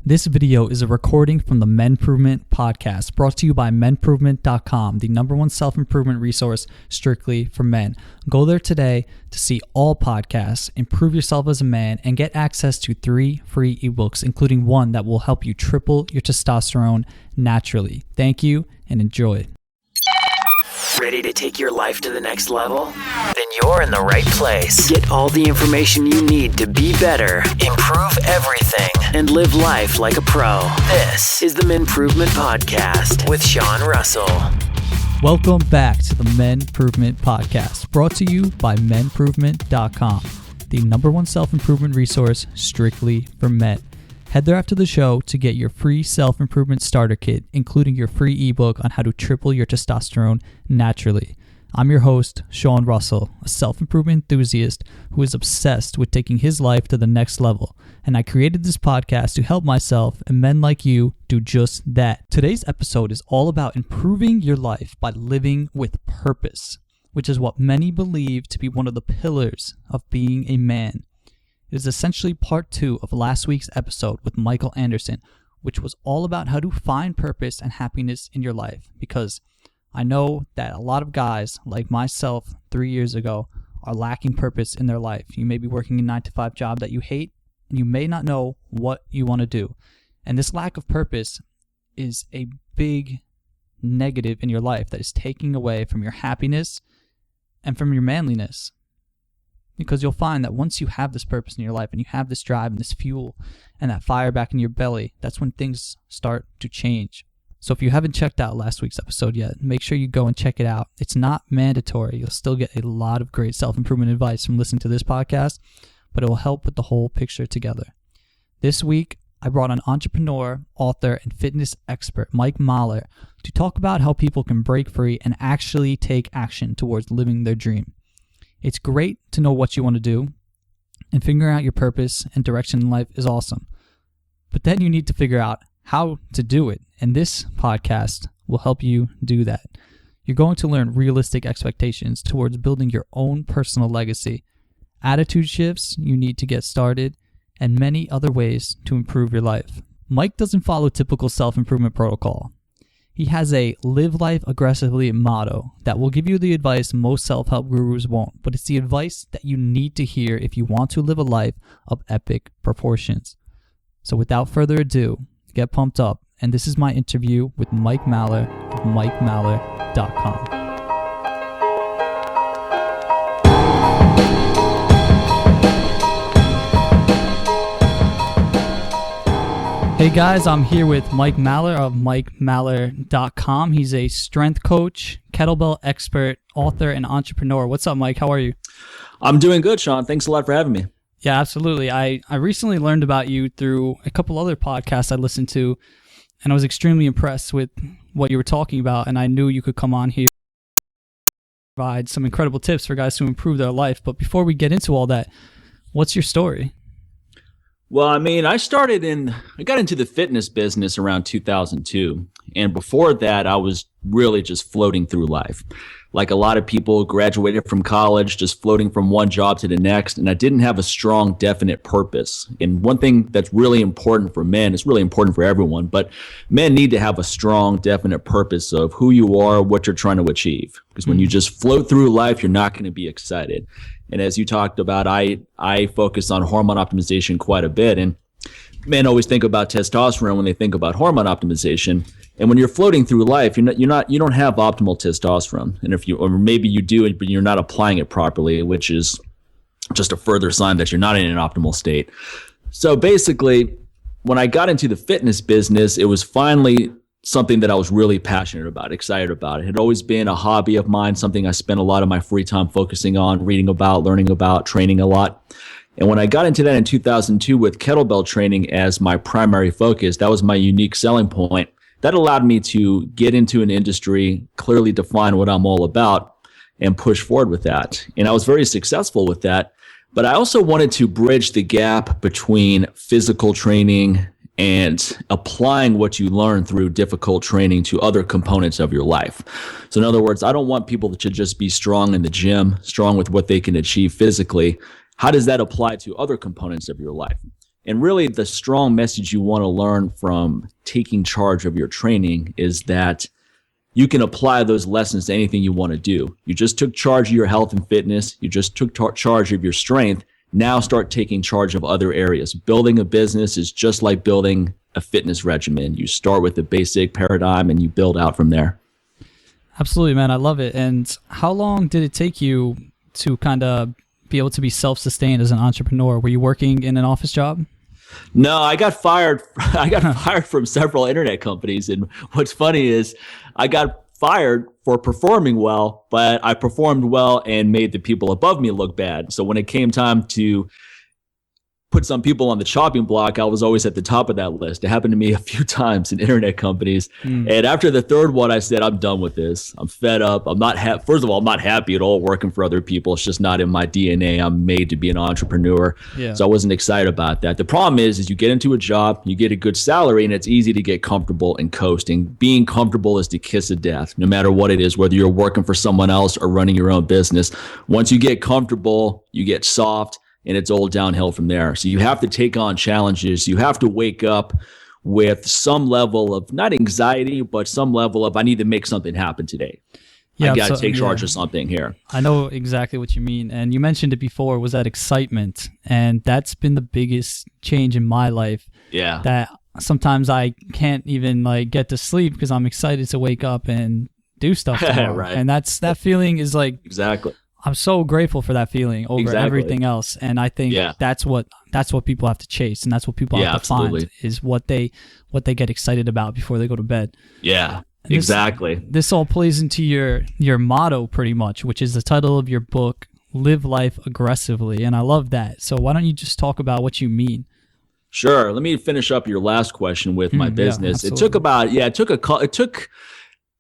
This video is a recording from the MenProvement Podcast, brought to you by MenProvement.com, the #1 self-improvement resource strictly for men. Go there today to see all podcasts, improve yourself as a man, and get access to 3 free ebooks, including one that will help you triple your testosterone naturally. Thank you and enjoy. Ready to take your life to the next level? Then you're in the right place. Get all the information you need to be better, improve everything, and live life like a pro. This is the MenProvement Podcast with Sean Russell. Welcome back to the MenProvement Podcast, brought to you by MenProvement.com, the #1 self-improvement resource strictly for men. Head there after the show to get your free self-improvement starter kit, including your free ebook on how to triple your testosterone naturally. I'm your host, Sean Russell, a self-improvement enthusiast who is obsessed with taking his life to the next level. And I created this podcast to help myself and men like you do just that. Today's episode is all about improving your life by living with purpose, which is what many believe to be one of the pillars of being a man. It is essentially part 2 of last week's episode with Michael Anderson, which was all about how to find purpose and happiness in your life. Because I know that a lot of guys, like myself 3 years ago, are lacking purpose in their life. You may be working a 9-to-5 job that you hate, and you may not know what you want to do. And this lack of purpose is a big negative in your life that is taking away from your happiness and from your manliness. Because you'll find that once you have this purpose in your life and you have this drive and this fuel and that fire back in your belly, that's when things start to change. So if you haven't checked out last week's episode yet, make sure you go and check it out. It's not mandatory. You'll still get a lot of great self-improvement advice from listening to this podcast, but it will help put the whole picture together. This week, I brought on entrepreneur, author, and fitness expert Mike Mahler to talk about how people can break free and actually take action towards living their dream. It's great to know what you want to do, and figuring out your purpose and direction in life is awesome. But then you need to figure out how to do it, and this podcast will help you do that. You're going to learn realistic expectations towards building your own personal legacy, attitude shifts you need to get started, and many other ways to improve your life. Mike doesn't follow typical self-improvement protocol. He has a live life aggressively motto that will give you the advice most self-help gurus won't, but it's the advice that you need to hear if you want to live a life of epic proportions. So without further ado, get pumped up, and this is my interview with Mike Mahler of MikeMahler.com. Hey guys, I'm here with Mike Mahler of MikeMahler.com. He's a strength coach, kettlebell expert, author, and entrepreneur. What's up, Mike? How are you? I'm doing good, Sean. Thanks a lot for having me. Yeah, absolutely. I recently learned about you through a couple other podcasts I listened to, and I was extremely impressed with what you were talking about, and I knew you could come on here and provide some incredible tips for guys to improve their life. But before we get into all that, what's your story? Well, I mean, I got into the fitness business around 2002. And before that, I was really just floating through life. Like a lot of people, graduated from college, just floating from one job to the next. And I didn't have a strong, definite purpose. And one thing that's really important for men, it's really important for everyone, but men need to have a strong, definite purpose of who you are, what you're trying to achieve. Because when you just float through life, you're not going to be excited. And as you talked about, I focus on hormone optimization quite a bit. And men always think about testosterone when they think about hormone optimization. And when you're floating through life, you don't have optimal testosterone. And or maybe you do, but you're not applying it properly, which is just a further sign that you're not in an optimal state. So basically, when I got into the fitness business, it was finally something that I was really passionate about, excited about. It had always been a hobby of mine, something I spent a lot of my free time focusing on, reading about, learning about, training a lot. And when I got into that in 2002 with kettlebell training as my primary focus, that was my unique selling point. That allowed me to get into an industry, clearly define what I'm all about, and push forward with that. And I was very successful with that. But I also wanted to bridge the gap between physical training and applying what you learn through difficult training to other components of your life. So in other words, I don't want people to just be strong in the gym, strong with what they can achieve physically. How does that apply to other components of your life? And really the strong message you want to learn from taking charge of your training is that you can apply those lessons to anything you want to do. You just took charge of your health and fitness. You just took charge of your strength. Now start taking charge of other areas. Building a business is just like building a fitness regimen. You start with the basic paradigm and you build out from there. Absolutely, man. I love it. And how long did it take you to kind of be able to be self-sustained as an entrepreneur? Were you working in an office job? No, I got fired. I got fired from several internet companies. And what's funny is I got fired for performing well, but I performed well and made the people above me look bad. So when it came time to put some people on the chopping block, I was always at the top of that list. It happened to me a few times in internet companies. And after the third one, I said, I'm done with this. I'm fed up. I'm not first of all, I'm not happy at all working for other people. It's just not in my DNA. I'm made to be an entrepreneur. Yeah. So I wasn't excited about that. The problem is you get into a job, you get a good salary, and it's easy to get comfortable and coasting. Being comfortable is the kiss of death, no matter what it is, whether you're working for someone else or running your own business. Once you get comfortable, you get soft, and it's all downhill from there. So you have to take on challenges. You have to wake up with some level of, not anxiety, but some level of, I need to make something happen today. Yeah, I got to take charge of something here. I know exactly what you mean. And you mentioned it before, was that excitement. And that's been the biggest change in my life. Yeah. That sometimes I can't even get to sleep because I'm excited to wake up and do stuff tomorrow. Right. And that feeling is exactly. I'm so grateful for that feeling over everything else. And I think that's what people have to chase, and that's what people have to find is what they get excited about before they go to bed. Yeah, exactly. This all plays into your motto pretty much, which is the title of your book, Live Life Aggressively. And I love that. So why don't you just talk about what you mean? Sure. Let me finish up your last question with my business. It took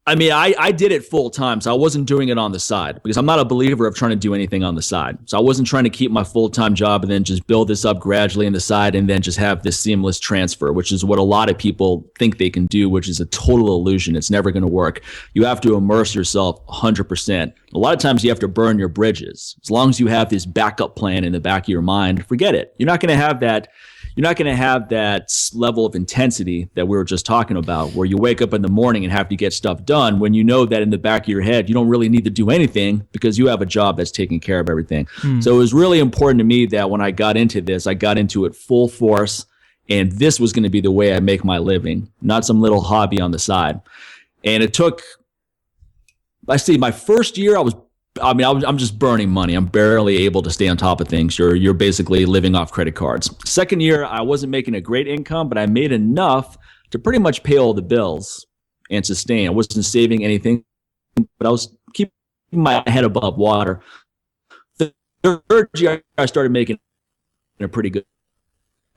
I did it full time, so I wasn't doing it on the side because I'm not a believer of trying to do anything on the side. So I wasn't trying to keep my full-time job and then just build this up gradually on the side and then just have this seamless transfer, which is what a lot of people think they can do, which is a total illusion. It's never going to work. You have to immerse yourself 100%. A lot of times you have to burn your bridges. As long as you have this backup plan in the back of your mind, forget it. You're not going to have that. You're not going to have that level of intensity that we were just talking about, where you wake up in the morning and have to get stuff done when you know that in the back of your head, you don't really need to do anything because you have a job that's taking care of everything. So it was really important to me that when I got into this, I got into it full force, and this was going to be the way I make my living, not some little hobby on the side. And it took, my first year, I'm just burning money. I'm barely able to stay on top of things. You're basically living off credit cards. Second year, I wasn't making a great income, but I made enough to pretty much pay all the bills and sustain. I wasn't saving anything, but I was keeping my head above water. The third year, I started making a pretty good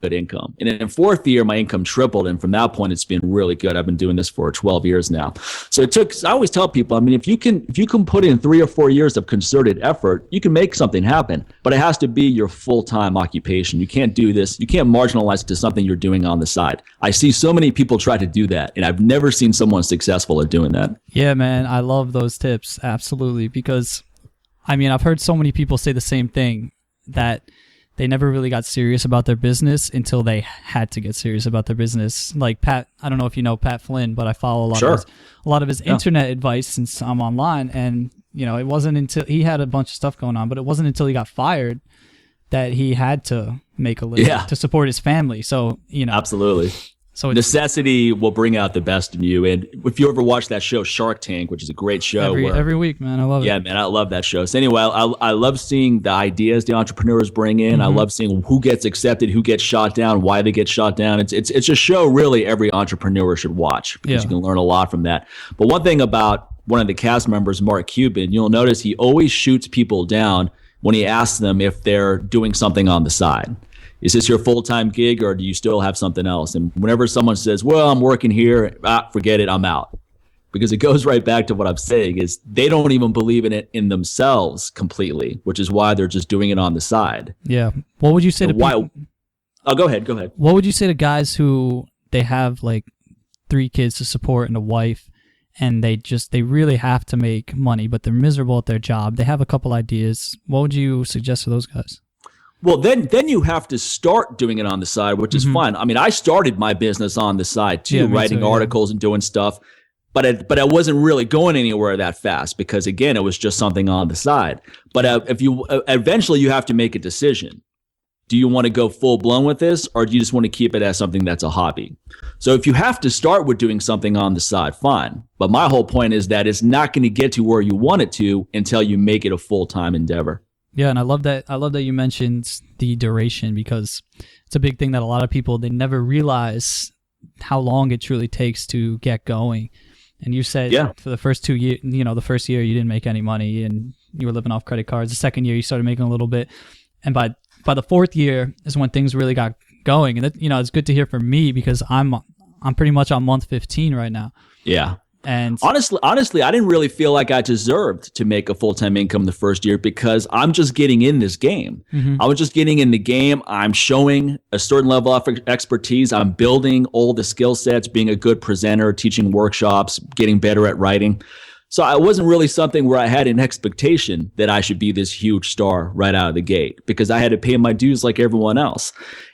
income. And in fourth year, my income tripled. And from that point, it's been really good. I've been doing this for 12 years now. So I always tell people, if you can put in 3 or 4 years of concerted effort, you can make something happen, but it has to be your full-time occupation. You can't do this. You can't marginalize it to something you're doing on the side. I see so many people try to do that, and I've never seen someone successful at doing that. Yeah, man. I love those tips. Absolutely. Because I've heard so many people say the same thing, that they never really got serious about their business until they had to get serious about their business. Like Pat, I don't know if you know Pat Flynn, but I follow a lot of his internet advice since I'm online. And, it wasn't until he had a bunch of stuff going on, but it wasn't until he got fired that he had to make a living to support his family. So, Absolutely. So necessity will bring out the best in you. And if you ever watch that show, Shark Tank, which is a great show. Every week, man. I love it. Yeah, man. I love that show. So anyway, I love seeing the ideas the entrepreneurs bring in. I love seeing who gets accepted, who gets shot down, why they get shot down. It's a show really every entrepreneur should watch because you can learn a lot from that. But one thing about one of the cast members, Mark Cuban, you'll notice he always shoots people down when he asks them if they're doing something on the side. Is this your full-time gig, or do you still have something else? And whenever someone says, well, I'm working here, forget it, I'm out. Because it goes right back to what I'm saying is they don't even believe in it in themselves completely, which is why they're just doing it on the side. Yeah. What would you say to people? Oh, go ahead. What would you say to guys who they have 3 kids to support and a wife, and they really have to make money, but they're miserable at their job? They have a couple ideas. What would you suggest for those guys? Well, then you have to start doing it on the side, which is fun. I mean, I started my business on the side too, writing articles and doing stuff, but I wasn't really going anywhere that fast because, again, it was just something on the side. But if you eventually you have to make a decision. Do you want to go full blown with this, or do you just want to keep it as something that's a hobby? So if you have to start with doing something on the side, fine. But my whole point is that it's not going to get to where you want it to until you make it a full-time endeavor. Yeah, and I love that you mentioned the duration, because it's a big thing that a lot of people, they never realize how long it truly takes to get going. And you said for the first 2 years, the first year you didn't make any money and you were living off credit cards. The second year you started making a little bit, and by the fourth year is when things really got going. And that, it's good to hear from me, because I'm pretty much on month 15 right now. Yeah. And honestly, I didn't really feel like I deserved to make a full-time income the first year, because I'm just getting in this game. I was just getting in the game. I'm showing a certain level of expertise. I'm building all the skill sets, being a good presenter, teaching workshops, getting better at writing. So I wasn't really something where I had an expectation that I should be this huge star right out of the gate, because I had to pay my dues like everyone else.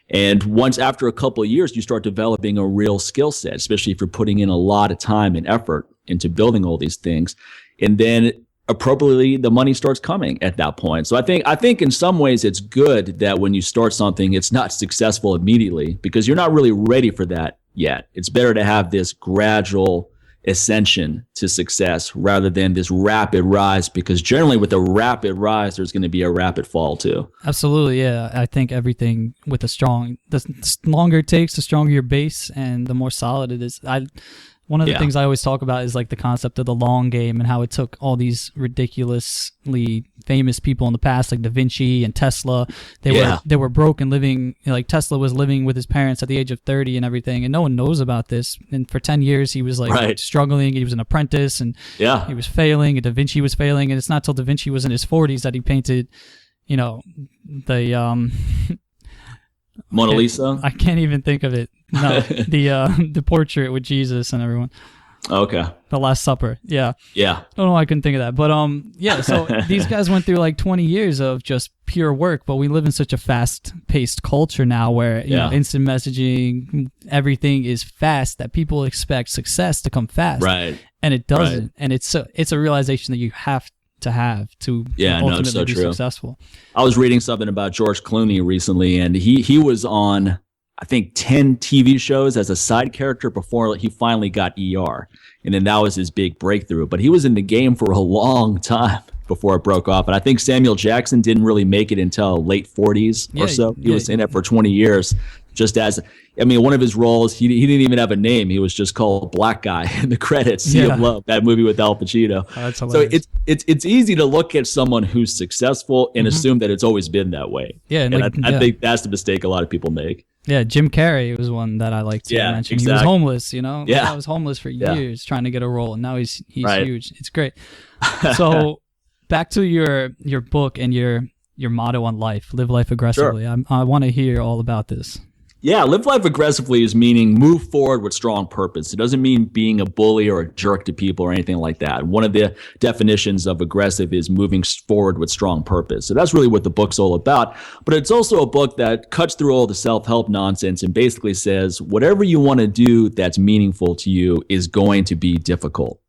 And once after a couple of years, you start developing a real skill set, especially if you're putting in a lot of time and effort into building all these things. And then appropriately, the money starts coming at that point. So I think in some ways it's good that when you start something, it's not successful immediately, because you're not really ready for that yet. It's better to have this gradual ascension to success rather than this rapid rise, because generally with a rapid rise, there's going to be a rapid fall too. Absolutely. Yeah. I think everything with the longer it takes, the stronger your base and the more solid it is. One of the things I always talk about is like the concept of the long game, and how it took all these ridiculously famous people in the past, like Da Vinci and Tesla. They were broke and living, like Tesla was living with his parents at the age of 30 and everything, and no one knows about this. And for 10 years, he was struggling. He was an apprentice, and he was failing, and Da Vinci was failing. And it's not till Da Vinci was in his 40s that he painted, the Mona Lisa? I can't even think of it. No, the portrait with Jesus and everyone. Okay. The Last Supper. Yeah. Yeah. I don't know why I couldn't think of that. But so these guys went through like 20 years of just pure work, but we live in such a fast-paced culture now where you know, instant messaging, everything is fast, that people expect success to come fast. Right. And it doesn't. Right. And it's a realization that you have to ultimately be successful. I was reading something about George Clooney recently, and he was on, I think, 10 TV shows as a side character before he finally got ER. And then that was his big breakthrough. But he was in the game for a long time before it broke off. And I think Samuel Jackson didn't really make it until late 40s or so. He was in it for 20 years. Just as, I mean, one of his roles, he didn't even have a name. He was just called Black Guy in the credits. Sea of Love, that movie with Al Pacino. Oh, that's hilarious. So it's easy to look at someone who's successful and assume that it's always been that way. Yeah, and I think that's the mistake a lot of people make. Yeah, Jim Carrey was one that I like to mention. Exactly. He was homeless, Yeah. Like, I was homeless for years trying to get a role, and now he's huge. It's great. So back to your book and your motto on life, live life aggressively. Sure. I want to hear all about this. Yeah, live life aggressively is meaning move forward with strong purpose. It doesn't mean being a bully or a jerk to people or anything like that. One of the definitions of aggressive is moving forward with strong purpose. So that's really what the book's all about. But it's also a book that cuts through all the self-help nonsense and basically says, whatever you want to do that's meaningful to you is going to be difficult.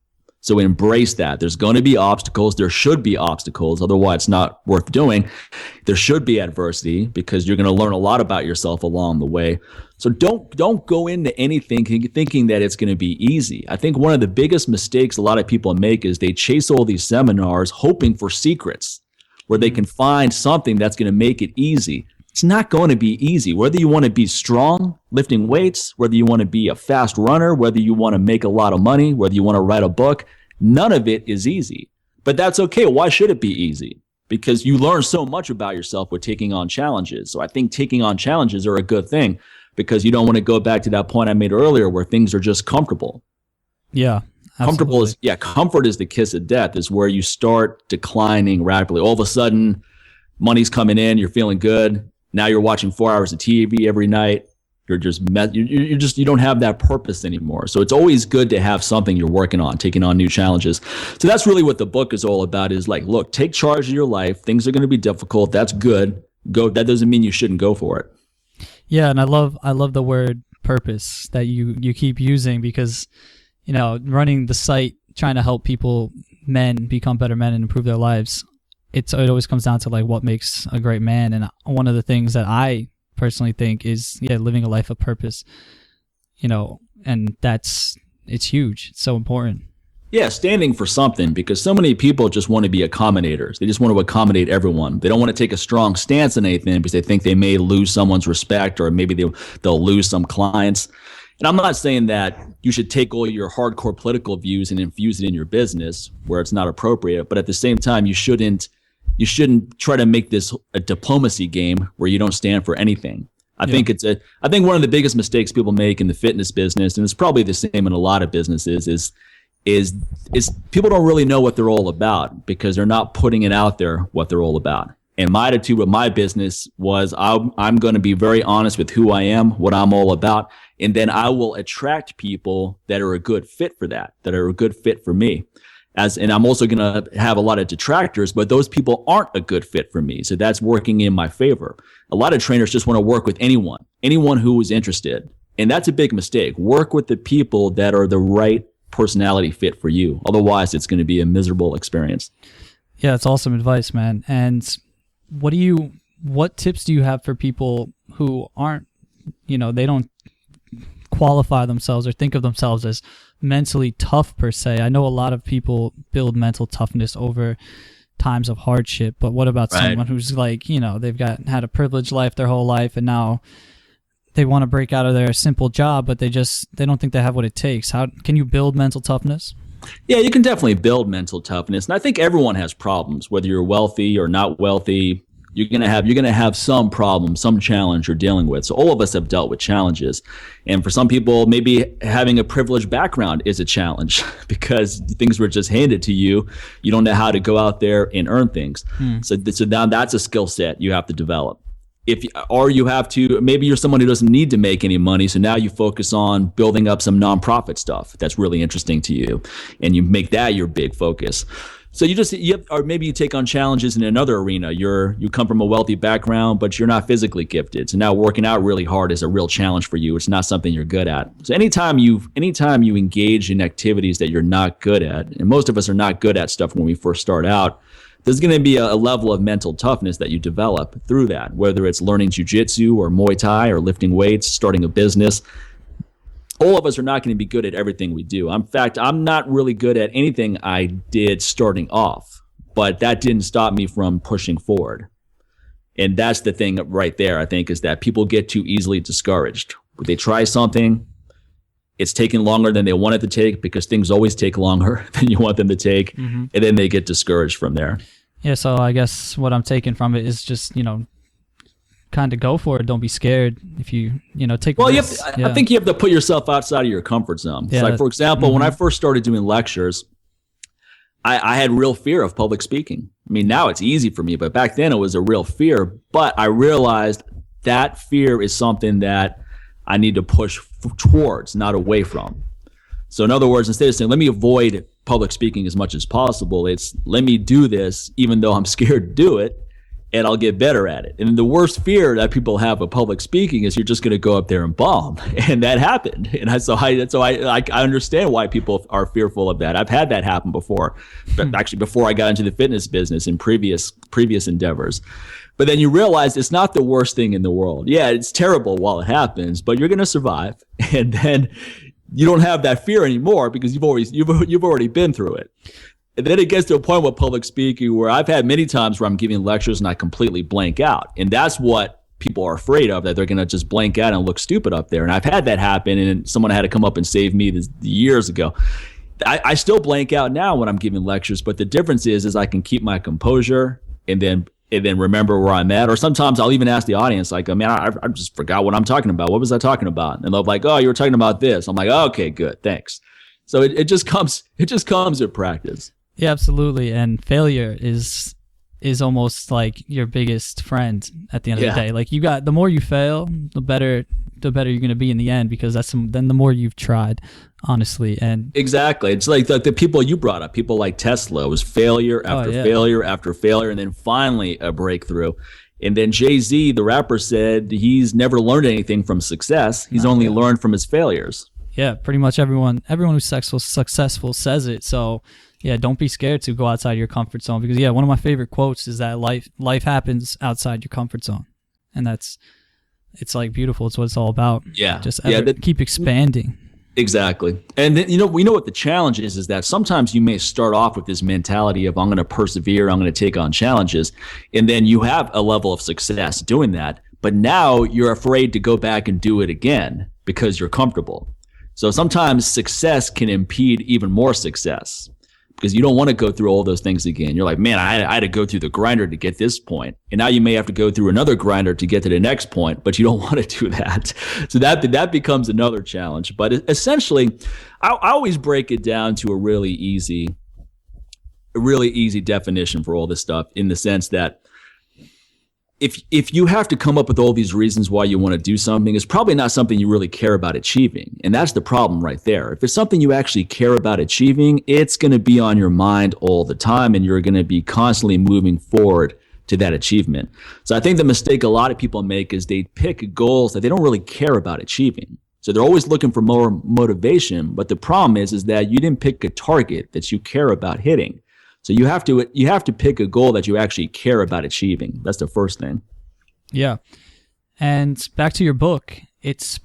So embrace that. There's going to be obstacles. There should be obstacles. Otherwise, it's not worth doing. There should be adversity because you're going to learn a lot about yourself along the way. So don't go into anything thinking that it's going to be easy. I think one of the biggest mistakes a lot of people make is they chase all these seminars hoping for secrets where they can find something that's going to make it easy. It's not going to be easy. Whether you want to be strong, lifting weights, whether you want to be a fast runner, whether you want to make a lot of money, whether you want to write a book, none of it is easy. But that's okay. Why should it be easy? Because you learn so much about yourself with taking on challenges. So I think taking on challenges are a good thing because you don't want to go back to that point I made earlier where things are just comfortable. Yeah. Absolutely. Comfort is the kiss of death, is where you start declining rapidly. All of a sudden, money's coming in, you're feeling good. Now you're watching 4 hours of TV every night. You don't have that purpose anymore. So it's always good to have something you're working on, taking on new challenges. So that's really what the book is all about, is like, look, take charge of your life. Things are going to be difficult. That's good. that doesn't mean you shouldn't go for it. Yeah, and I love the word purpose that you keep using, because running the site, trying to help men become better men and improve their lives, it always comes down to like what makes a great man. And one of the things that I personally think is living a life of purpose, and it's huge. It's so important. Yeah, standing for something, because so many people just want to be accommodators. They just want to accommodate everyone. They don't want to take a strong stance on anything because they think they may lose someone's respect, or maybe they'll lose some clients. And I'm not saying that you should take all your hardcore political views and infuse it in your business where it's not appropriate. But at the same time, you shouldn't try to make this a diplomacy game where you don't stand for anything. I think one of the biggest mistakes people make in the fitness business, and it's probably the same in a lot of businesses, is people don't really know what they're all about because they're not putting it out there what they're all about. And my attitude with my business was I'm going to be very honest with who I am, what I'm all about, and then I will attract people that are a good fit for that are a good fit for me. And I'm also going to have a lot of detractors, but those people aren't a good fit for me. So that's working in my favor. A lot of trainers just want to work with anyone who is interested. And that's a big mistake. Work with the people that are the right personality fit for you. Otherwise, it's going to be a miserable experience. Yeah, it's awesome advice, man. And what tips do you have for people who aren't, they don't qualify themselves or think of themselves as mentally tough per se? I know a lot of people build mental toughness over times of hardship, but what about someone who's like, they've had a privileged life their whole life, and now they want to break out of their simple job, but they don't think they have what it takes. How can you build mental toughness? Yeah, you can definitely build mental toughness. And I think everyone has problems, whether you're wealthy or not wealthy. You're going to have some problem, some challenge you're dealing with. So all of us have dealt with challenges. And for some people, maybe having a privileged background is a challenge because things were just handed to you. You don't know how to go out there and earn things. So now that's a skill set you have to develop. Maybe you're someone who doesn't need to make any money. So now you focus on building up some nonprofit stuff that's really interesting to you, and you make that your big focus. So or maybe you take on challenges in another arena. You come from a wealthy background, but you're not physically gifted. So now working out really hard is a real challenge for you. It's not something you're good at. So anytime you engage in activities that you're not good at, and most of us are not good at stuff when we first start out, there's going to be a level of mental toughness that you develop through that, whether it's learning jiu-jitsu or Muay Thai or lifting weights, starting a business. All of us are not going to be good at everything we do. In fact, I'm not really good at anything I did starting off, but that didn't stop me from pushing forward. And that's the thing right there, I think, is that people get too easily discouraged. They try something, it's taking longer than they want it to take because things always take longer than you want them to take, and then they get discouraged from there. Yeah, so I guess what I'm taking from it is just, kind of go for it. Don't be scared. If you take risks. I think you have to put yourself outside of your comfort zone. Yeah, like, for example, when I first started doing lectures, I had real fear of public speaking. I mean, now it's easy for me, but back then it was a real fear. But I realized that fear is something that I need to push towards, not away from. So in other words, instead of saying, let me avoid public speaking as much as possible, it's let me do this even though I'm scared to do it, and I'll get better at it. And the worst fear that people have of public speaking is you're just going to go up there and bomb. And that happened. And I understand why people are fearful of that. I've had that happen before, but actually before I got into the fitness business in previous endeavors. But then you realize it's not the worst thing in the world. Yeah, it's terrible while it happens, but you're going to survive. And then you don't have that fear anymore because you've already been through it. And then it gets to a point with public speaking where I've had many times where I'm giving lectures and I completely blank out. And that's what people are afraid of, that they're going to just blank out and look stupid up there. And I've had that happen, and someone had to come up and save me years ago. I still blank out now when I'm giving lectures, but the difference is I can keep my composure and then remember where I'm at. Or sometimes I'll even ask the audience, like, man, I just forgot what I'm talking about. What was I talking about? And they'll be like, oh, you were talking about this. I'm like, oh, okay, good, thanks. So it just comes with practice. Yeah, absolutely. And failure is almost like your biggest friend at the end of the day. Like the more you fail, the better you're going to be in the end, because then the more you've tried, honestly. And exactly. It's like the people you brought up, people like Tesla, was failure after failure after failure, and then finally a breakthrough. And then Jay-Z, the rapper, said he's never learned anything from success. He's only learned from his failures. Yeah, pretty much everyone who's successful says it. So yeah, don't be scared to go outside your comfort zone, because one of my favorite quotes is that life happens outside your comfort zone. And it's like beautiful. It's what it's all about. Yeah. Just keep expanding. Exactly. And then, we know what the challenge is that sometimes you may start off with this mentality of I'm going to persevere, I'm going to take on challenges, and then you have a level of success doing that, but now you're afraid to go back and do it again because you're comfortable. So sometimes success can impede even more success because you don't want to go through all those things again. You're like, man, I had to go through the grinder to get this point. And now you may have to go through another grinder to get to the next point, but you don't want to do that. So that becomes another challenge. But essentially, I always break it down to a really easy definition for all this stuff, in the sense that if you have to come up with all these reasons why you want to do something, it's probably not something you really care about achieving. And that's the problem right there. If it's something you actually care about achieving, it's going to be on your mind all the time, and you're going to be constantly moving forward to that achievement. So I think the mistake a lot of people make is they pick goals that they don't really care about achieving. So they're always looking for more motivation. But the problem is that you didn't pick a target that you care about hitting. So you have to pick a goal that you actually care about achieving. That's the first thing. Yeah. And back to your book, it's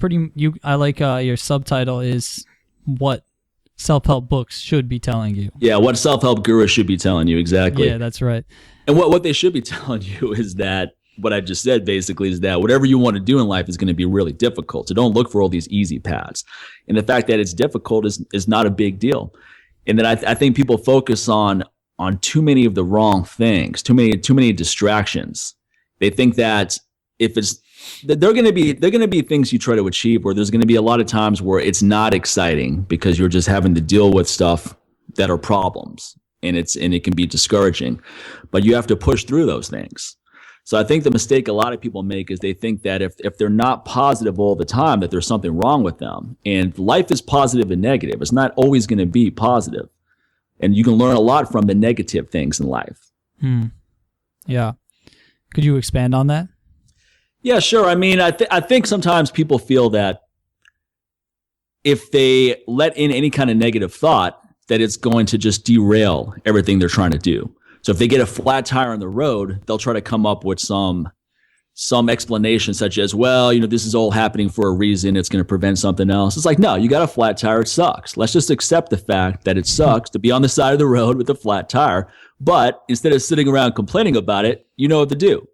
I like your subtitle is what self-help books should be telling you. Yeah, what self-help gurus should be telling you, exactly. Yeah, that's right. And what they should be telling you is that what I just said basically is that whatever you want to do in life is going to be really difficult. So don't look for all these easy paths. And the fact that it's difficult is not a big deal. And then I think people focus on too many of the wrong things, too many distractions. They think that they're going to be things you try to achieve where there's going to be a lot of times where it's not exciting because you're just having to deal with stuff that are problems, and it can be discouraging, but you have to push through those things. So I think the mistake a lot of people make is they think that if they're not positive all the time, that there's something wrong with them. And life is positive and negative. It's not always going to be positive. And you can learn a lot from the negative things in life. Yeah. Could you expand on that? Yeah, sure. I mean, I think sometimes people feel that if they let in any kind of negative thought, that it's going to just derail everything they're trying to do. So if they get a flat tire on the road, they'll try to come up with some explanation such as, well, this is all happening for a reason. It's going to prevent something else. It's like, no, you got a flat tire. It sucks. Let's just accept the fact that it sucks to be on the side of the road with a flat tire. But instead of sitting around complaining about it, you know what to do.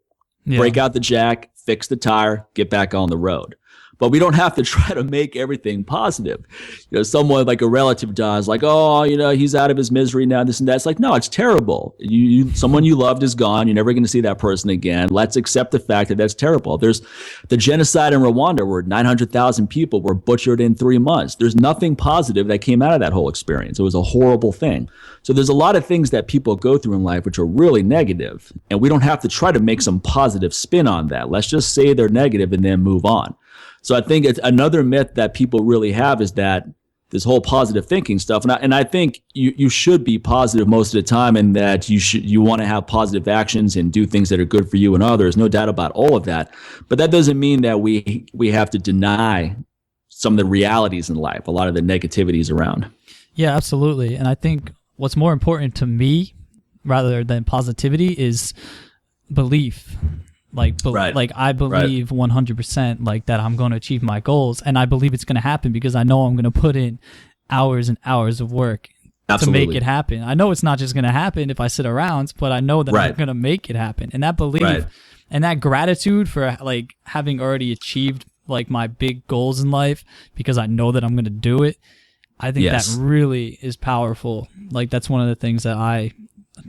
Yeah. Break out the jack, fix the tire, get back on the road. But we don't have to try to make everything positive. Someone like a relative dies, like, oh, he's out of his misery now, this and that. It's like, no, it's terrible. Someone you loved is gone. You're never going to see that person again. Let's accept the fact that that's terrible. There's the genocide in Rwanda where 900,000 people were butchered in 3 months. There's nothing positive that came out of that whole experience. It was a horrible thing. So there's a lot of things that people go through in life which are really negative, and we don't have to try to make some positive spin on that. Let's just say they're negative and then move on. So I think it's another myth that people really have is that this whole positive thinking stuff. And I think you should be positive most of the time, and that you want to have positive actions and do things that are good for you and others. No doubt about all of that. But that doesn't mean that we have to deny some of the realities in life, a lot of the negativities around. Yeah, absolutely. And I think what's more important to me rather than positivity is belief. Like I believe 100% like that I'm going to achieve my goals, and I believe it's going to happen because I know I'm going to put in hours and hours of work to make it happen. I know it's not just going to happen if I sit around, but I know that I'm going to make it happen. And that belief and that gratitude for like having already achieved like my big goals in life because I know that I'm going to do it. I think that really is powerful. Like that's one of the things that I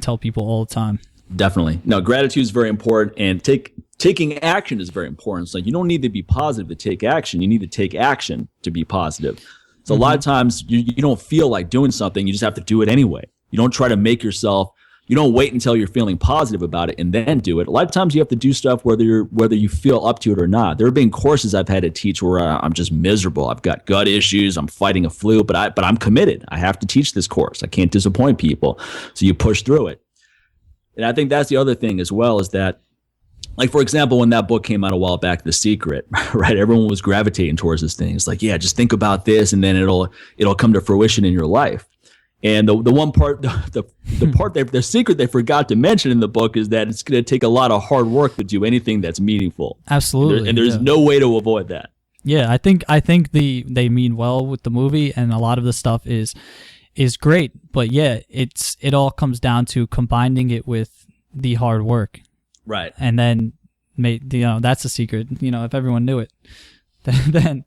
tell people all the time. Definitely. No, gratitude is very important, and taking action is very important. So you don't need to be positive to take action. You need to take action to be positive. So a lot of times you don't feel like doing something. You just have to do it anyway. You don't try to make yourself, you don't wait until you're feeling positive about it and then do it. A lot of times you have to do stuff whether you feel up to it or not. There have been courses I've had to teach where I'm just miserable. I've got gut issues. I'm fighting a flu, but I'm committed. I have to teach this course. I can't disappoint people. So you push through it. And I think that's the other thing as well, is that like, for example, when that book came out a while back, The Secret, right? Everyone was gravitating towards this thing. It's like, yeah, just think about this, and then it'll come to fruition in your life. And the one part, the secret they forgot to mention in the book is that it's going to take a lot of hard work to do anything that's meaningful. Absolutely. And there's no way to avoid that. Yeah, I think they mean well with the movie, and a lot of the stuff is great. But yeah, it all comes down to combining it with the hard work. Right. And then, that's the secret. If everyone knew it, then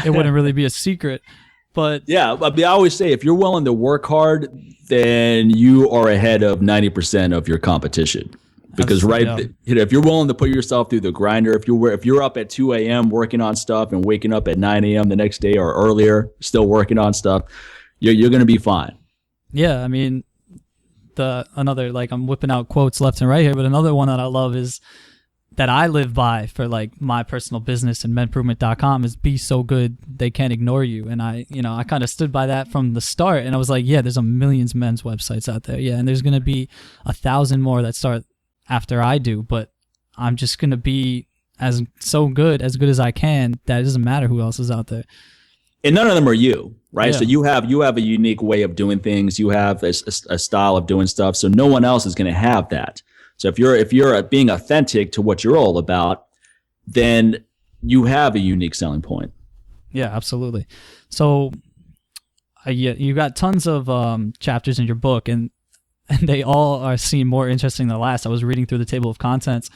it wouldn't really be a secret. But yeah, I always say if you're willing to work hard, then you are ahead of 90% of your competition. Because if you're willing to put yourself through the grinder, if you're up at 2 a.m. working on stuff and waking up at 9 a.m. the next day or earlier, still working on stuff, you're going to be fine. Yeah, I mean, I'm whipping out quotes left and right here, but another one that I love is that I live by for like my personal business and MenProvement.com is be so good they can't ignore you. And I kind of stood by that from the start, and I was like, yeah, there's a millions men's websites out there. Yeah. And there's going to be 1,000 more that start after I do, but I'm just going to be as good as I can. That it doesn't matter who else is out there. And none of them are you, right? Yeah. So you have a unique way of doing things. You have a style of doing stuff. So no one else is going to have that. So if you're being authentic to what you're all about, then you have a unique selling point. Yeah, absolutely. So you got tons of chapters in your book, and they all seem more interesting than the last. I was reading through the table of contents.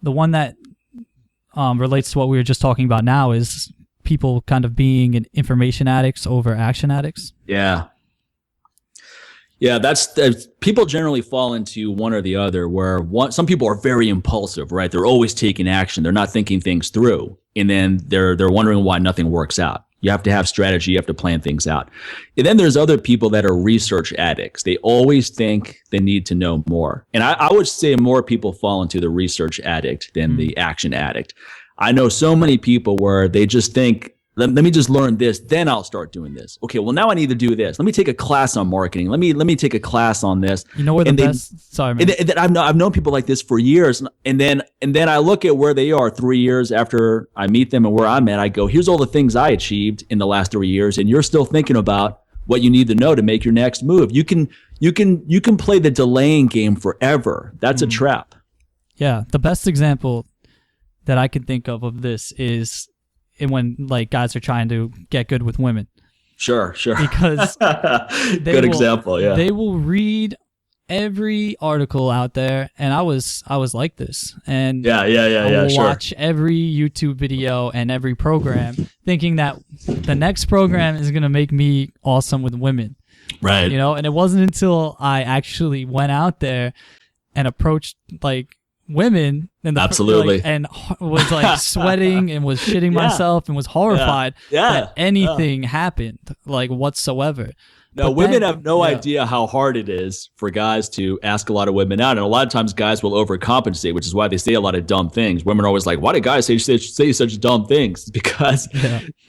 The one that relates to what we were just talking about now is people kind of being information addicts over action addicts. Yeah. Yeah, that's people generally fall into one or the other, where some people are very impulsive, right? They're always taking action. They're not thinking things through. And then they're wondering why nothing works out. You have to have strategy. You have to plan things out. And then there's other people that are research addicts. They always think they need to know more. And I would say more people fall into the research addict than the action addict. I know so many people where they just think, let me just learn this, then I'll start doing this. Okay, well, now I need to do this. Let me take a class on marketing. Let me take a class on this. You know where sorry, man. And I've known people like this for years, and then I look at where they are 3 years after I meet them and where I'm at. I go, here's all the things I achieved in the last 3 years, and you're still thinking about what you need to know to make your next move. You can play the delaying game forever. That's a trap. Yeah, the best example that I can think of this is when like guys are trying to get good with women. Sure. Because good example, yeah. They will read every article out there, and I was like this. And I will watch every YouTube video and every program thinking that the next program is going to make me awesome with women. Right. And it wasn't until I actually went out there and approached like women and and was like sweating and was shitting myself and was horrified that anything happened like whatsoever. No, women have no idea how hard it is for guys to ask a lot of women out, and a lot of times guys will overcompensate, which is why they say a lot of dumb things. Women are always like, "Why do guys say such dumb things?" It's because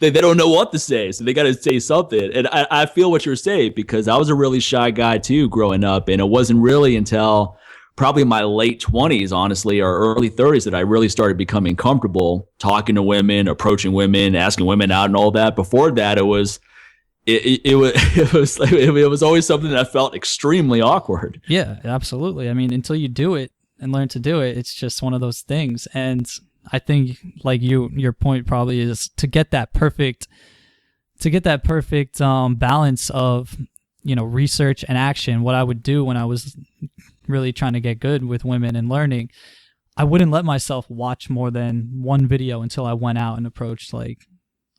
they don't know what to say, so they got to say something. And I feel what you're saying, because I was a really shy guy too growing up, and it wasn't really until probably my late 20s, honestly, or early 30s, that I really started becoming comfortable talking to women, approaching women, asking women out, and all that. Before that, it was always something that I felt extremely awkward. Yeah, absolutely. I mean, until you do it and learn to do it, it's just one of those things. And I think, like your point probably is to get that perfect balance of research and action. What I would do when I was really trying to get good with women and learning, I wouldn't let myself watch more than one video until I went out and approached like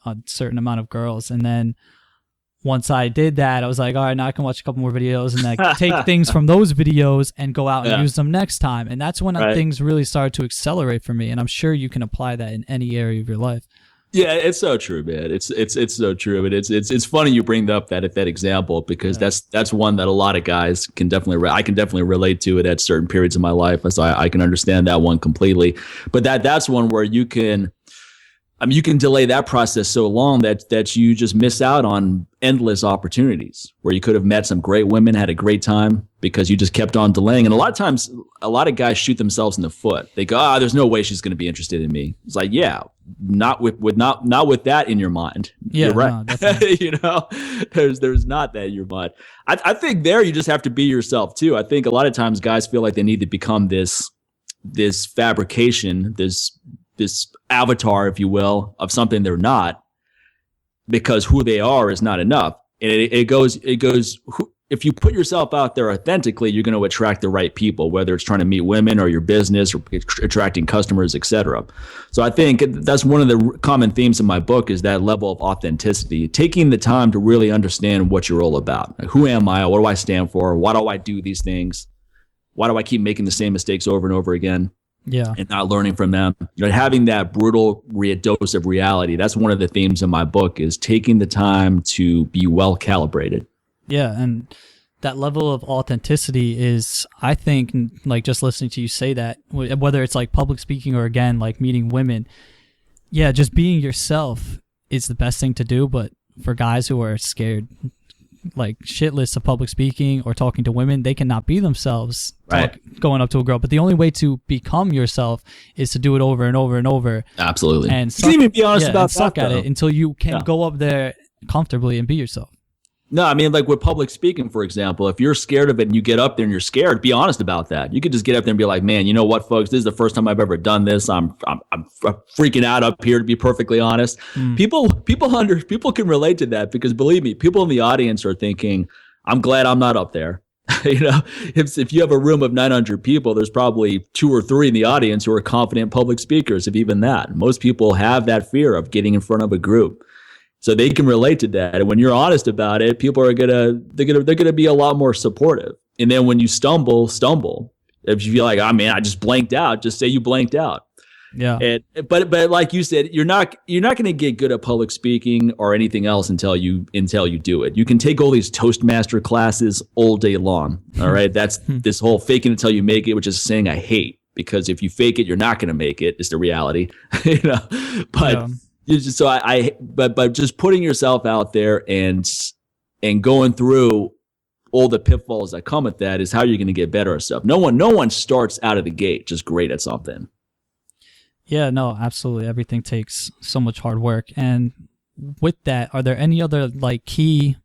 a certain amount of girls. And then once I did that, I was like, all right, now I can watch a couple more videos and like take things from those videos and go out and use them next time. And that's when things really started to accelerate for me. And I'm sure you can apply that in any area of your life. Yeah, it's so true, man. It's so true, and it's funny you bring up that example, because that's one that a lot of guys can I can definitely relate to it at certain periods of my life, so I can understand that one completely. But that's one where you can delay that process so long that you just miss out on endless opportunities where you could have met some great women, had a great time, because you just kept on delaying. And a lot of times, a lot of guys shoot themselves in the foot. They go, there's no way she's going to be interested in me. It's like, yeah, not with that in your mind. Yeah, you're right. No, there's not that in your mind. I think there you just have to be yourself too. I think a lot of times guys feel like they need to become this fabrication, this avatar, if you will, of something they're not, because who they are is not enough. And it goes. If you put yourself out there authentically, you're going to attract the right people, whether it's trying to meet women or your business or attracting customers, etc. So I think that's one of the common themes in my book is that level of authenticity, taking the time to really understand what you're all about. Like, who am I? What do I stand for? Why do I do these things? Why do I keep making the same mistakes over and over again? Yeah. And not learning from them. Having that brutal dose of reality. That's one of the themes in my book is taking the time to be well calibrated. Yeah, and that level of authenticity is, I think, like just listening to you say that, whether it's like public speaking or again, like meeting women, yeah, just being yourself is the best thing to do. But for guys who are scared, like shitless of public speaking or talking to women, they cannot be themselves going up to a girl. But the only way to become yourself is to do it over and over and over. Absolutely. And you can even be honest about suck at it until you can go up there comfortably and be yourself. No, I mean, like with public speaking, for example, if you're scared of it and you get up there and you're scared, be honest about that. You could just get up there and be like, man, you know what, folks, this is the first time I've ever done this. I'm freaking out up here, to be perfectly honest. People can relate to that because, believe me, people in the audience are thinking, I'm glad I'm not up there. If you have a room of 900 people, there's probably 2 or 3 in the audience who are confident public speakers, if even that. Most people have that fear of getting in front of a group. So they can relate to that. And when you're honest about it, people are they're gonna be a lot more supportive. And then when you stumble, if you feel like, I just blanked out, just say you blanked out. Yeah. But like you said, you're not gonna get good at public speaking or anything else until you do it. You can take all these Toastmaster classes all day long. All right. That's this whole faking until you make it, which is saying I hate, because if you fake it, you're not gonna make it, is the reality. But yeah. But just putting yourself out there and going through all the pitfalls that come with that is how you're going to get better at stuff. No one starts out of the gate just great at something. Yeah, no, absolutely. Everything takes so much hard work. And with that, are there any other like key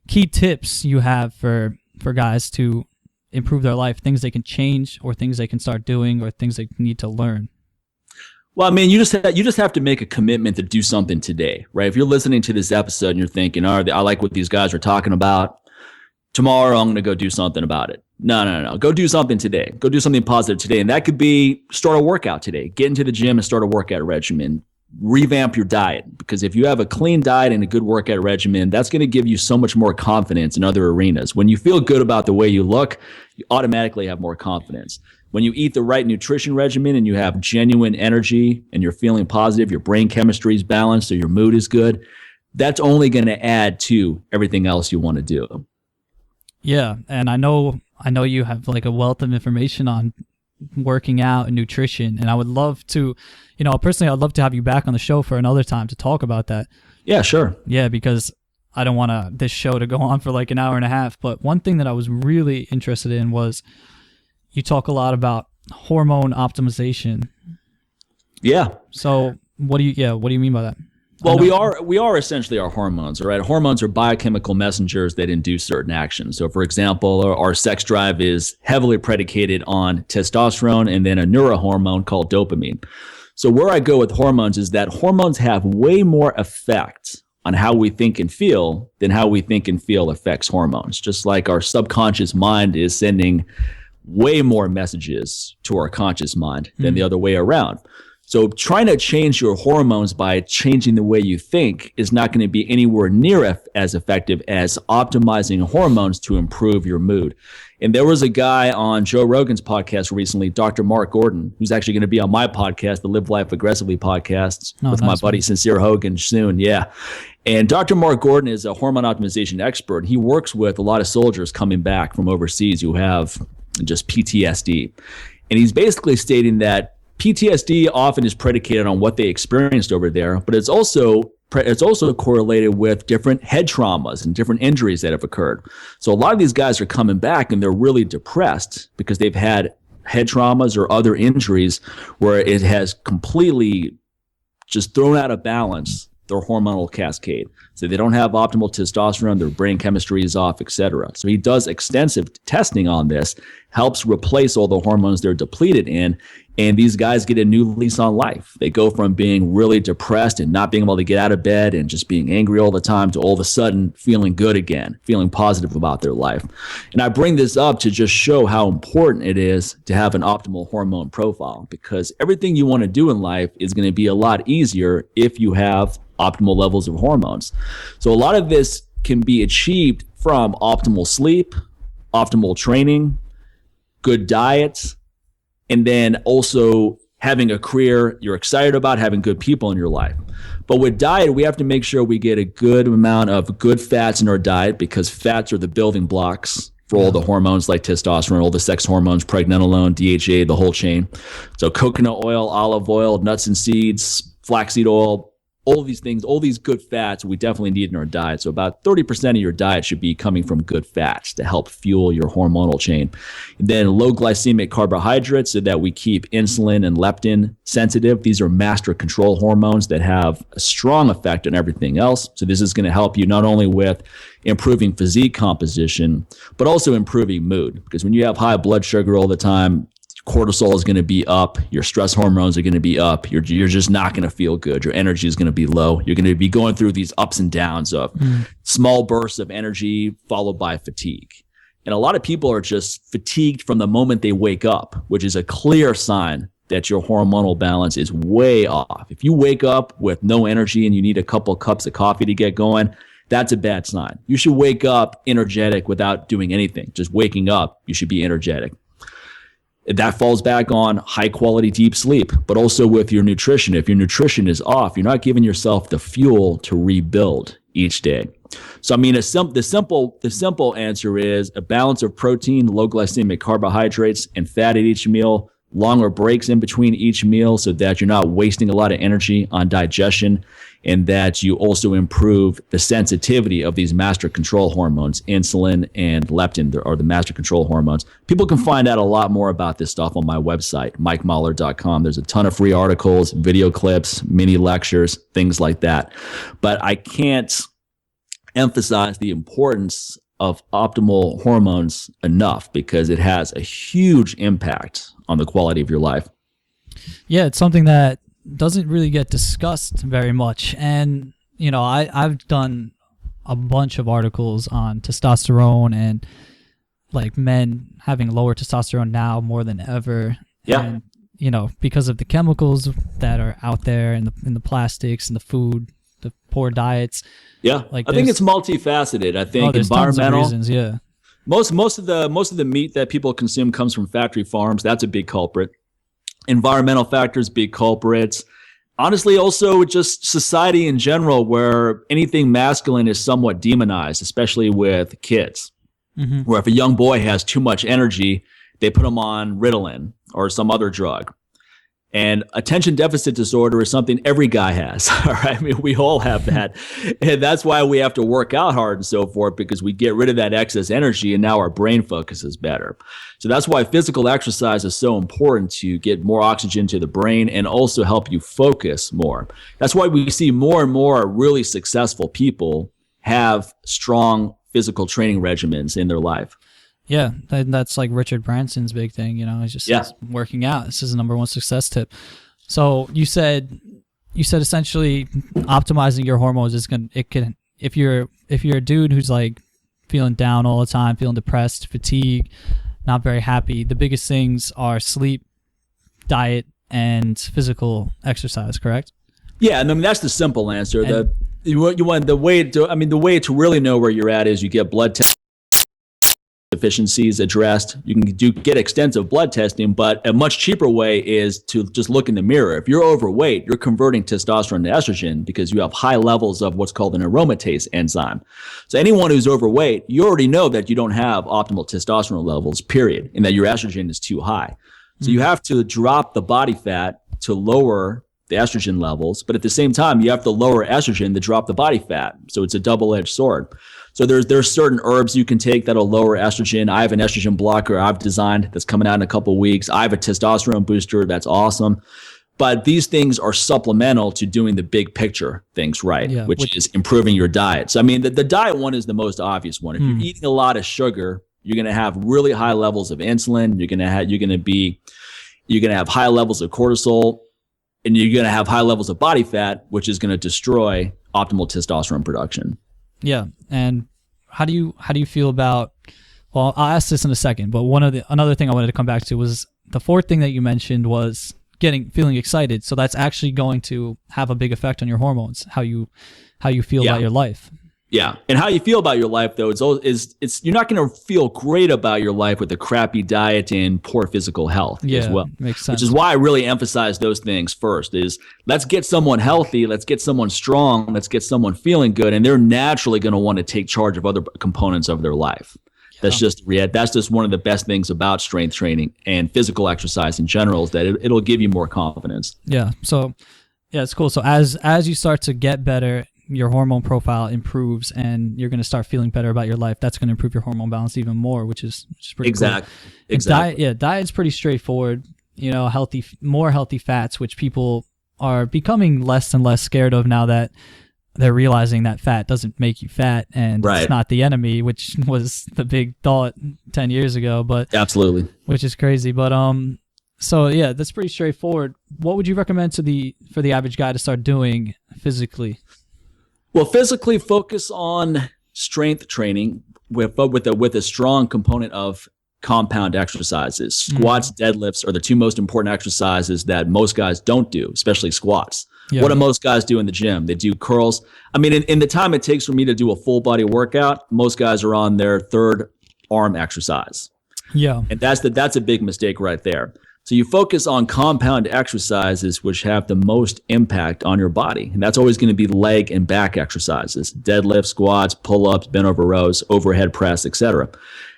tips you have for guys to improve their life, things they can change or things they can start doing or things they need to learn? Well, I mean, you just have to make a commitment to do something today, right? If you're listening to this episode and you're thinking, I like what these guys are talking about, tomorrow I'm going to go do something about it. No. Go do something today. Go do something positive today. And that could be start a workout today. Get into the gym and start a workout regimen. Revamp your diet, because if you have a clean diet and a good workout regimen, that's going to give you so much more confidence in other arenas. When you feel good about the way you look, you automatically have more confidence. When you eat the right nutrition regimen and you have genuine energy and you're feeling positive, your brain chemistry is balanced, so your mood is good, that's only going to add to everything else you want to do. Yeah, and I know you have like a wealth of information on working out and nutrition, and I would love to, personally, I'd love to have you back on the show for another time to talk about that. Yeah, sure. Yeah, because I don't want this show to go on for like an hour and a half, but one thing that I was really interested in was you talk a lot about hormone optimization. Yeah. So what do you mean by that? Well, we are essentially our hormones, all right? Hormones are biochemical messengers that induce certain actions. So for example, our sex drive is heavily predicated on testosterone and then a neurohormone called dopamine. So where I go with hormones is that hormones have way more effect on how we think and feel than how we think and feel affects hormones. Just like our subconscious mind is sending way more messages to our conscious mind than the other way around. So trying to change your hormones by changing the way you think is not going to be anywhere near as effective as optimizing hormones to improve your mood. And there was a guy on Joe Rogan's podcast recently, Dr. Mark Gordon, who's actually going to be on my podcast, the Live Life Aggressively podcast, with my buddy Sincere Hogan soon. Yeah. And Dr. Mark Gordon is a hormone optimization expert. He works with a lot of soldiers coming back from overseas who have just PTSD. And he's basically stating that PTSD often is predicated on what they experienced over there, but it's also correlated with different head traumas and different injuries that have occurred. So a lot of these guys are coming back and they're really depressed because they've had head traumas or other injuries where it has completely just thrown out of balance their hormonal cascade. So they don't have optimal testosterone, their brain chemistry is off, etc. So he does extensive testing on this, helps replace all the hormones they're depleted in, and these guys get a new lease on life. They go from being really depressed and not being able to get out of bed and just being angry all the time to all of a sudden feeling good again, feeling positive about their life. And I bring this up to just show how important it is to have an optimal hormone profile, because everything you want to do in life is going to be a lot easier if you have optimal levels of hormones. So a lot of this can be achieved from optimal sleep, optimal training, good diets, and then also having a career you're excited about, having good people in your life. But with diet, we have to make sure we get a good amount of good fats in our diet, because fats are the building blocks for all the hormones like testosterone, all the sex hormones, pregnenolone, DHA, the whole chain. So coconut oil, olive oil, nuts and seeds, flaxseed oil, all these things, all these good fats we definitely need in our diet. So about 30% of your diet should be coming from good fats to help fuel your hormonal chain. And then low glycemic carbohydrates, so that we keep insulin and leptin sensitive. These are master control hormones that have a strong effect on everything else. So this is going to help you not only with improving physique composition, but also improving mood. Because when you have high blood sugar all the time, cortisol is going to be up, your stress hormones are going to be up, you're just not going to feel good, your energy is going to be low, you're going to be going through these ups and downs of small bursts of energy followed by fatigue. And a lot of people are just fatigued from the moment they wake up, which is a clear sign that your hormonal balance is way off. If you wake up with no energy and you need a couple cups of coffee to get going, that's a bad sign. You should wake up energetic without doing anything. Just waking up, you should be energetic. That falls back on high quality deep sleep, but also with your nutrition. If your nutrition is off, you're not giving yourself the fuel to rebuild each day. So, I mean, the simple answer is a balance of protein, low glycemic carbohydrates, and fat at each meal, longer breaks in between each meal so that you're not wasting a lot of energy on digestion, and that you also improve the sensitivity of these master control hormones. Insulin and leptin are the master control hormones. People can find out a lot more about this stuff on my website, MikeMahler.com. There's a ton of free articles, video clips, mini lectures, things like that. But I can't emphasize the importance of optimal hormones enough, because it has a huge impact on the quality of your life. Yeah, it's something that doesn't really get discussed very much. And, you know, I've done a bunch of articles on testosterone and like men having lower testosterone now more than ever. Yeah. And, you know, because of the chemicals that are out there and the plastics and the food, the poor diets. Yeah. Like I think it's multifaceted. I think environmental. Tons of reasons, yeah. Most of the meat that people consume comes from factory farms. That's a big culprit. Environmental factors, big culprits. Honestly, also just society in general, where anything masculine is somewhat demonized, especially with kids. Mm-hmm. Where if a young boy has too much energy, they put him on Ritalin or some other drug. And attention deficit disorder is something every guy has. All right. I mean, we all have that. And that's why we have to work out hard and so forth, because we get rid of that excess energy and now our brain focus is better. So that's why physical exercise is so important, to get more oxygen to the brain and also help you focus more. That's why we see more and more really successful people have strong physical training regimens in their life. Yeah, that's like Richard Branson's big thing, you know, it's just working out. This is the number one success tip. So you said essentially optimizing your hormones if you're a dude who's like feeling down all the time, feeling depressed, fatigue, not very happy, the biggest things are sleep, diet, and physical exercise, correct? Yeah, and I mean that's the simple answer. The way to really know where you're at is you get blood tests, deficiencies addressed. You can get extensive blood testing, but a much cheaper way is to just look in the mirror. If you're overweight, you're converting testosterone to estrogen because you have high levels of what's called an aromatase enzyme. So anyone who's overweight, you already know that you don't have optimal testosterone levels, period, and that your estrogen is too high. So you have to drop the body fat to lower the estrogen levels, but at the same time, you have to lower estrogen to drop the body fat. So it's a double-edged sword. So there's certain herbs you can take that'll lower estrogen. I have an estrogen blocker I've designed that's coming out in a couple of weeks. I have a testosterone booster that's awesome. But these things are supplemental to doing the big picture things right, which is improving your diet. So I mean, the diet one is the most obvious one. If you're eating a lot of sugar, you're going to have really high levels of insulin. You're going to have high levels of cortisol, and you're going to have high levels of body fat, which is going to destroy optimal testosterone production. Yeah. And how do you feel about, well, I'll ask this in a second, but another thing I wanted to come back to was the fourth thing that you mentioned was feeling excited. So that's actually going to have a big effect on your hormones, how you feel about your life. Yeah. And how you feel about your life, though, it's you're not going to feel great about your life with a crappy diet and poor physical health as well. Makes sense. Which is why I really emphasize those things first is let's get someone healthy, let's get someone strong, let's get someone feeling good, and they're naturally going to want to take charge of other components of their life. Yeah. That's just one of the best things about strength training and physical exercise in general is that it'll give you more confidence. Yeah. So yeah, it's cool. So as you start to get better, your hormone profile improves and you're going to start feeling better about your life. That's going to improve your hormone balance even more, which is pretty cool. Exactly. Diet's pretty straightforward, more healthy fats, which people are becoming less and less scared of now that they're realizing that fat doesn't make you fat and it's not the enemy, which was the big thought 10 years ago, but absolutely, which is crazy. But, so yeah, that's pretty straightforward. What would you recommend for the average guy to start doing physically? Well, physically focus on strength training with a strong component of compound exercises. Squats, deadlifts are the two most important exercises that most guys don't do, especially squats. Yeah. What do most guys do in the gym? They do curls. I mean, in the time it takes for me to do a full body workout, most guys are on their third arm exercise. Yeah. And that's a big mistake right there. So you focus on compound exercises which have the most impact on your body. And that's always going to be leg and back exercises, deadlifts, squats, pull-ups, bent over rows, overhead press, etc.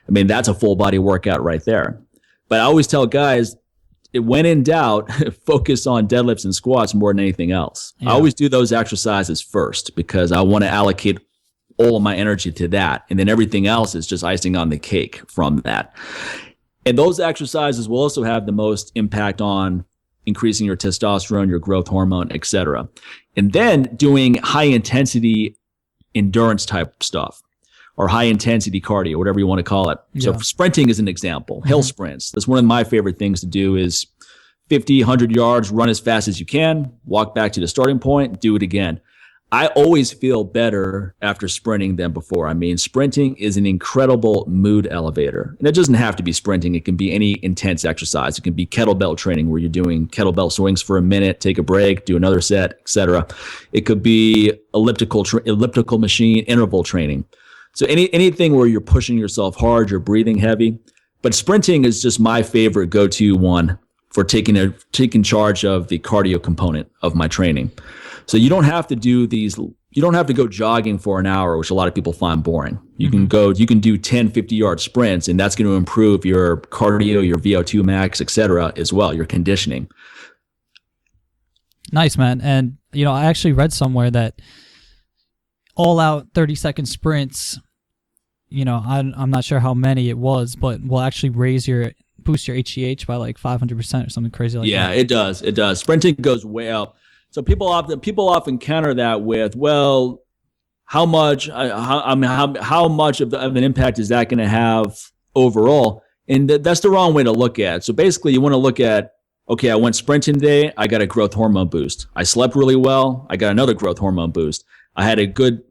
I mean, that's a full body workout right there. But I always tell guys, when in doubt, focus on deadlifts and squats more than anything else. Yeah. I always do those exercises first because I want to allocate all of my energy to that. And then everything else is just icing on the cake from that. And those exercises will also have the most impact on increasing your testosterone, your growth hormone, etc. And then doing high intensity endurance type stuff or high intensity cardio, whatever you want to call it. Yeah. So sprinting is an example. Hill sprints. That's one of my favorite things to do is 50, 100 yards, run as fast as you can, walk back to the starting point, do it again. I always feel better after sprinting than before. I mean, sprinting is an incredible mood elevator. And it doesn't have to be sprinting. It can be any intense exercise. It can be kettlebell training where you're doing kettlebell swings for a minute, take a break, do another set, etc. It could be elliptical machine interval training. So anything where you're pushing yourself hard, you're breathing heavy. But sprinting is just my favorite go-to one for taking charge of the cardio component of my training. So you don't have to do these, you don't have to go jogging for an hour, which a lot of people find boring. You can do 10, 50-yard sprints, and that's going to improve your cardio, your VO2 max, etc. as well, your conditioning. Nice, man. And, I actually read somewhere that all-out 30-second sprints, I'm not sure how many it was, but will actually boost your HGH by like 500% or something crazy like that. Yeah, it does. It does. Sprinting goes way up. So people often counter that with, well, how much of an impact is that going to have overall? And that's the wrong way to look at it. So basically, you want to look at, okay, I went sprinting today, I got a growth hormone boost. I slept really well, I got another growth hormone boost. I had a good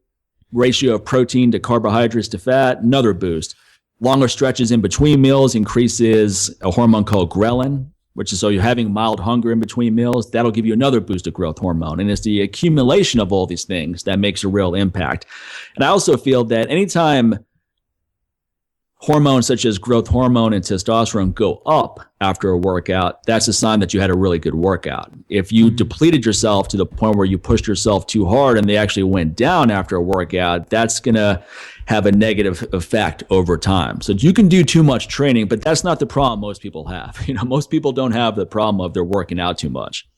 ratio of protein to carbohydrates to fat, another boost. Longer stretches in between meals increases a hormone called ghrelin, which is so you're having mild hunger in between meals. That'll give you another boost of growth hormone. And it's the accumulation of all these things that makes a real impact. And I also feel that anytime hormones such as growth hormone and testosterone go up after a workout, that's a sign that you had a really good workout. If you depleted yourself to the point where you pushed yourself too hard and they actually went down after a workout, that's going to have a negative effect over time. So you can do too much training, but that's not the problem most people have. Most people don't have the problem of they're working out too much.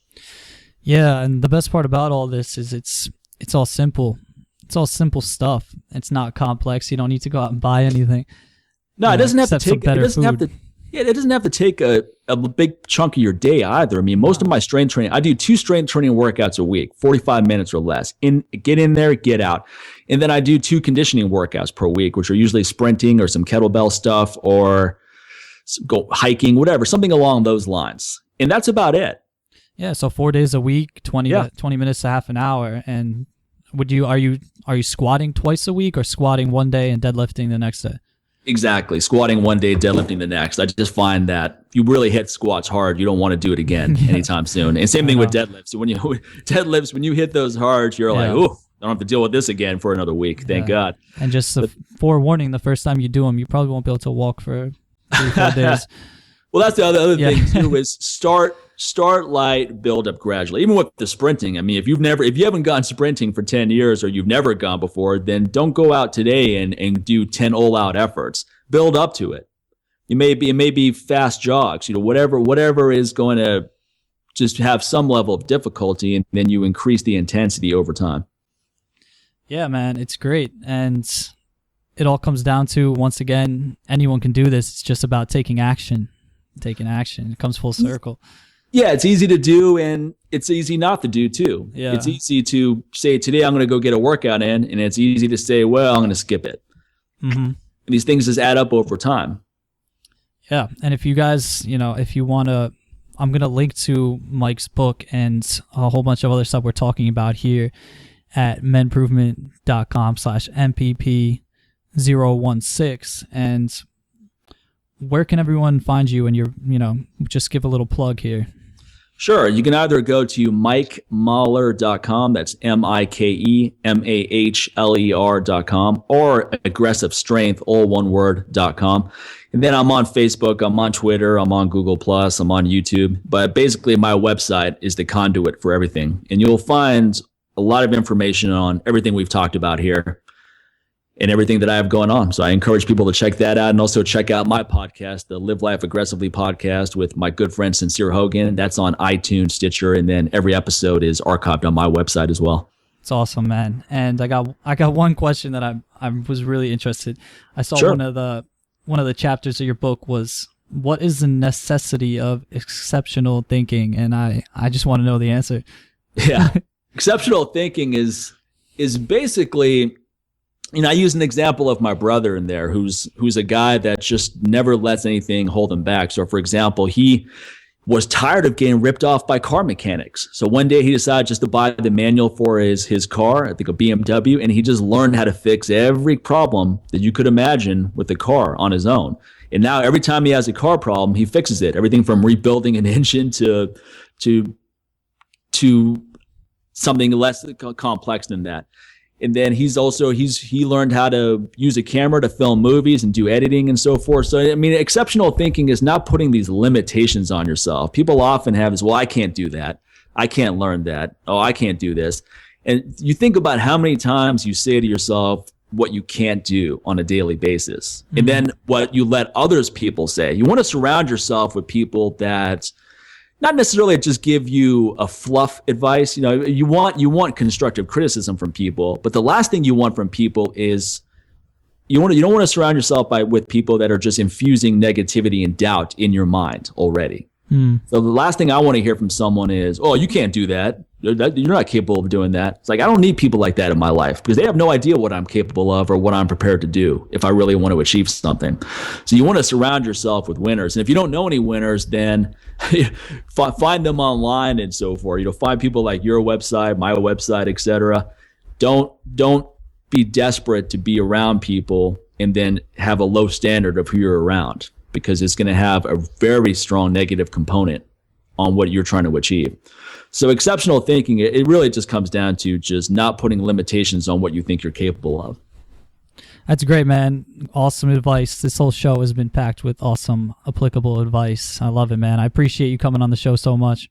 Yeah, and the best part about all this is it's all simple. It's all simple stuff. It's not complex. You don't need to go out and buy anything. No, it doesn't have to take. It doesn't have to. Yeah, it doesn't have to take a big chunk of your day either. I mean, most of my strength training, I do 2 strength training workouts a week, 45 minutes or less. Get in there, get out, and then I do 2 conditioning workouts per week, which are usually sprinting or some kettlebell stuff or go hiking, whatever, something along those lines, and that's about it. Yeah, so 4 days a week, 20 minutes to half an hour, and are you squatting twice a week or squatting one day and deadlifting the next day? Exactly. Squatting one day, deadlifting the next. I just find that you really hit squats hard. You don't want to do it again anytime soon. And same thing with deadlifts. So when you hit those hard, you're like, oh, I don't have to deal with this again for another week. Thank God. And just forewarning, the first time you do them, you probably won't be able to walk for 3-4 days. Well, that's the other thing too, is start light, build up gradually. Even with the sprinting, I mean, if you haven't gone sprinting for 10 years or you've never gone before, then don't go out today and do 10 all-out efforts. Build up to it. It may be fast jogs, whatever is going to just have some level of difficulty, and then you increase the intensity over time. Yeah, man, it's great. And it all comes down to, once again, anyone can do this. It's just about taking action. It comes full circle. Yeah, it's easy to do and it's easy not to do too. Yeah. It's easy to say, today I'm going to go get a workout in, and it's easy to say, well, I'm going to skip it. Mm-hmm. And these things just add up over time. Yeah, and if you guys, if you want to, I'm going to link to Mike's book and a whole bunch of other stuff we're talking about here at menprovement.com/MPP016. And where can everyone find you? And just give a little plug here. Sure. You can either go to MikeMahler.com, that's MikeMahler.com, or aggressivestrength, all one word.com. And then I'm on Facebook, I'm on Twitter, I'm on Google+, I'm on YouTube. But basically my website is the conduit for everything. And you'll find a lot of information on everything we've talked about here and everything that I have going on. So I encourage people to check that out, and also check out my podcast, the Live Life Aggressively podcast with my good friend Sincere Hogan. That's on iTunes, Stitcher, and then every episode is archived on my website as well. It's awesome, man. And I got one question that I was really interested. I saw one of the chapters of your book was, what is the necessity of exceptional thinking? And I just want to know the answer. Yeah. Exceptional thinking is basically, I use an example of my brother in there, who's a guy that just never lets anything hold him back. So, for example, he was tired of getting ripped off by car mechanics. So one day he decided just to buy the manual for his car, I think a BMW, and he just learned how to fix every problem that you could imagine with the car on his own. And now every time he has a car problem, he fixes it. Everything from rebuilding an engine to something less complex than that. And then he learned how to use a camera to film movies and do editing and so forth. So, I mean, exceptional thinking is not putting these limitations on yourself. People often have this, well, I can't do that. I can't learn that. Oh, I can't do this. And you think about how many times you say to yourself what you can't do on a daily basis. Mm-hmm. And then what you let others people say. You want to surround yourself with people that not necessarily just give you a fluff advice. You want constructive criticism from people, but the last thing you want from people is you don't want to surround yourself with people that are just infusing negativity and doubt in your mind already. So the last thing I want to hear from someone is, oh, you can't do that. You're not capable of doing that. It's like, I don't need people like that in my life, because they have no idea what I'm capable of or what I'm prepared to do if I really want to achieve something. So you want to surround yourself with winners. And if you don't know any winners, then find them online and so forth. Find people like your website, my website, etc. Don't be desperate to be around people and then have a low standard of who you're around, because it's going to have a very strong negative component on what you're trying to achieve. So exceptional thinking, it really just comes down to just not putting limitations on what you think you're capable of. That's great, man. Awesome advice. This whole show has been packed with awesome, applicable advice. I love it, man. I appreciate you coming on the show so much.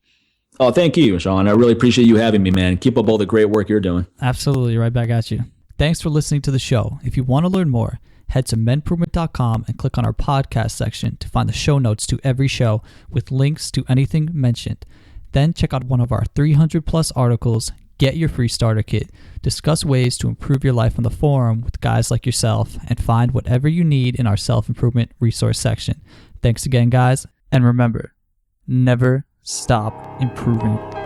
Oh, thank you, Sean. I really appreciate you having me, man. Keep up all the great work you're doing. Absolutely. Right back at you. Thanks for listening to the show. If you want to learn more, head to MenProvement.com and click on our podcast section to find the show notes to every show with links to anything mentioned. Then check out one of our 300 plus articles, get your free starter kit, discuss ways to improve your life on the forum with guys like yourself, and find whatever you need in our self-improvement resource section. Thanks again, guys. And remember, never stop improving.